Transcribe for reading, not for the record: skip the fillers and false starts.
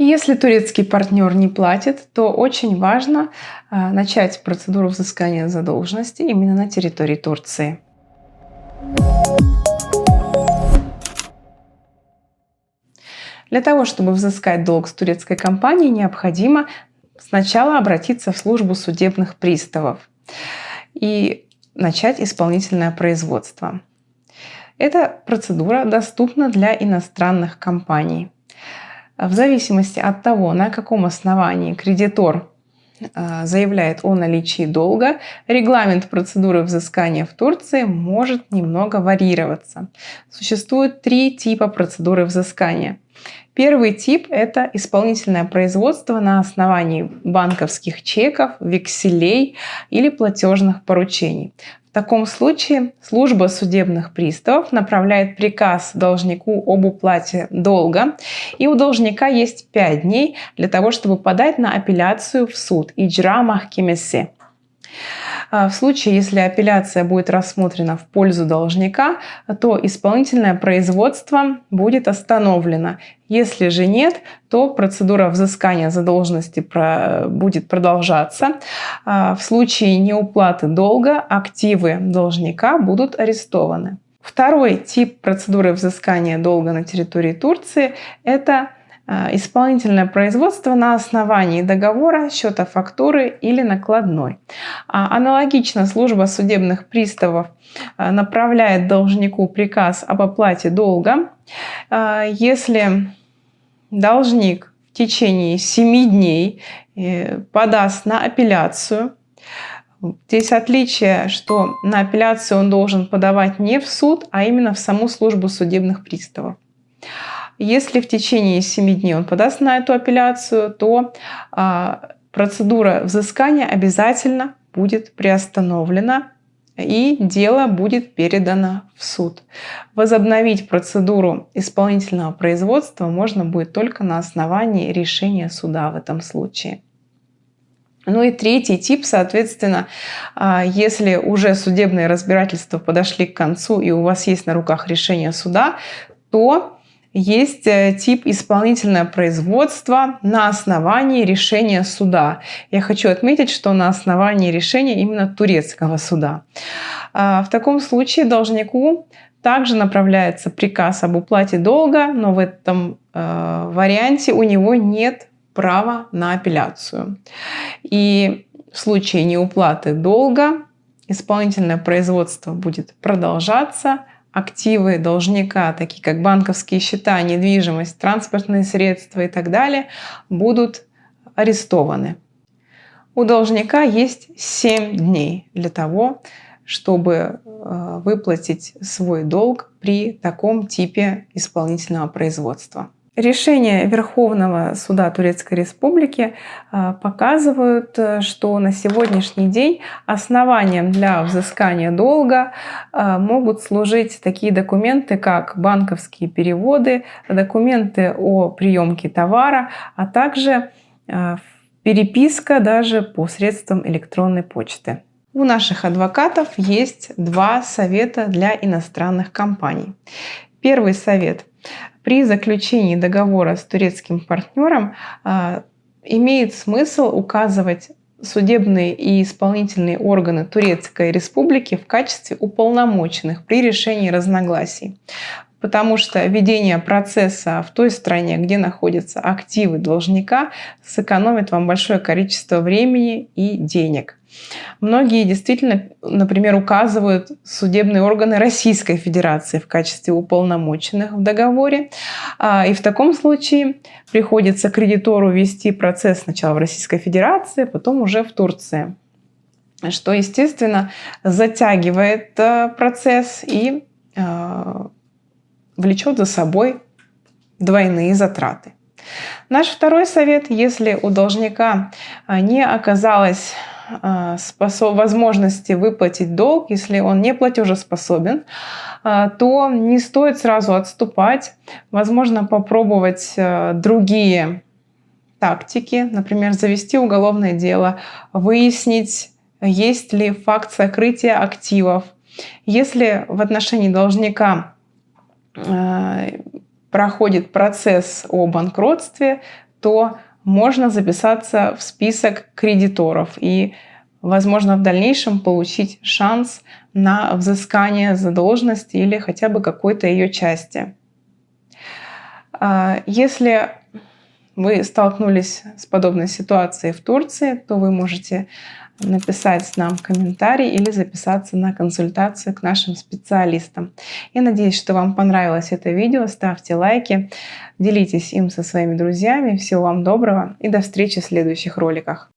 если турецкий партнер не платит, то очень важно начать процедуру взыскания задолженности именно на территории Турции. Для того, чтобы взыскать долг с турецкой компанией, необходимо сначала обратиться в службу судебных приставов и начать исполнительное производство. Эта процедура доступна для иностранных компаний. В зависимости от того, на каком основании кредитор заявляет о наличии долга, регламент процедуры взыскания в Турции может немного варьироваться. Существует 3 типа процедуры взыскания. Первый тип – это исполнительное производство на основании банковских чеков, векселей или платежных поручений. В таком случае служба судебных приставов направляет приказ должнику об уплате долга, и у должника есть 5 дней для того, чтобы подать на апелляцию в суд «Icra Mahkemesi». В случае, если апелляция будет рассмотрена в пользу должника, то исполнительное производство будет остановлено. Если же нет, то процедура взыскания задолженности будет продолжаться. В случае неуплаты долга активы должника будут арестованы. Второй тип процедуры взыскания долга на территории Турции – это исполнительное производство на основании договора, счета фактуры или накладной. Аналогично служба судебных приставов направляет должнику приказ об оплате долга. Если должник в течение 7 дней подаст на апелляцию, здесь отличие, что на апелляцию он должен подавать не в суд, а именно в саму службу судебных приставов. Если в течение 7 дней он подаст на эту апелляцию, то процедура взыскания обязательно будет приостановлена и дело будет передано в суд. Возобновить процедуру исполнительного производства можно будет только на основании решения суда в этом случае. Ну и третий тип, соответственно, если уже судебные разбирательства подошли к концу и у вас есть на руках решение суда, то есть тип исполнительное производство на основании решения суда. Я хочу отметить, что на основании решения именно турецкого суда. В таком случае должнику также направляется приказ об уплате долга, но в этом варианте у него нет права на апелляцию. И в случае неуплаты долга исполнительное производство будет продолжаться. Активы должника, такие как банковские счета, недвижимость, транспортные средства и так далее, будут арестованы. У должника есть 7 дней для того, чтобы выплатить свой долг при таком типе исполнительного производства. Решения Верховного суда Турецкой Республики показывают, что на сегодняшний день основанием для взыскания долга могут служить такие документы, как банковские переводы, документы о приемке товара, а также переписка даже по средствам электронной почты. У наших адвокатов есть 2 совета для иностранных компаний. Первый совет. При заключении договора с турецким партнером имеет смысл указывать судебные и исполнительные органы Турецкой Республики в качестве уполномоченных при решении разногласий. Потому что ведение процесса в той стране, где находятся активы должника, сэкономит вам большое количество времени и денег. Многие действительно, например, указывают судебные органы Российской Федерации в качестве уполномоченных в договоре. И в таком случае приходится кредитору вести процесс сначала в Российской Федерации, потом уже в Турции, что, естественно, затягивает процесс и влечет за собой двойные затраты. Наш второй совет: если у должника не оказалось возможности выплатить долг, если он не платежеспособен, то не стоит сразу отступать. Возможно, попробовать другие тактики, например, завести уголовное дело, выяснить, есть ли факт сокрытия активов. Если в отношении должника проходит процесс о банкротстве, то можно записаться в список кредиторов и, возможно, в дальнейшем получить шанс на взыскание задолженности или хотя бы какой-то ее части. Если вы столкнулись с подобной ситуацией в Турции, то вы можете написать нам комментарий или записаться на консультацию к нашим специалистам. Я надеюсь, что вам понравилось это видео. Ставьте лайки, делитесь им со своими друзьями. Всего вам доброго и до встречи в следующих роликах.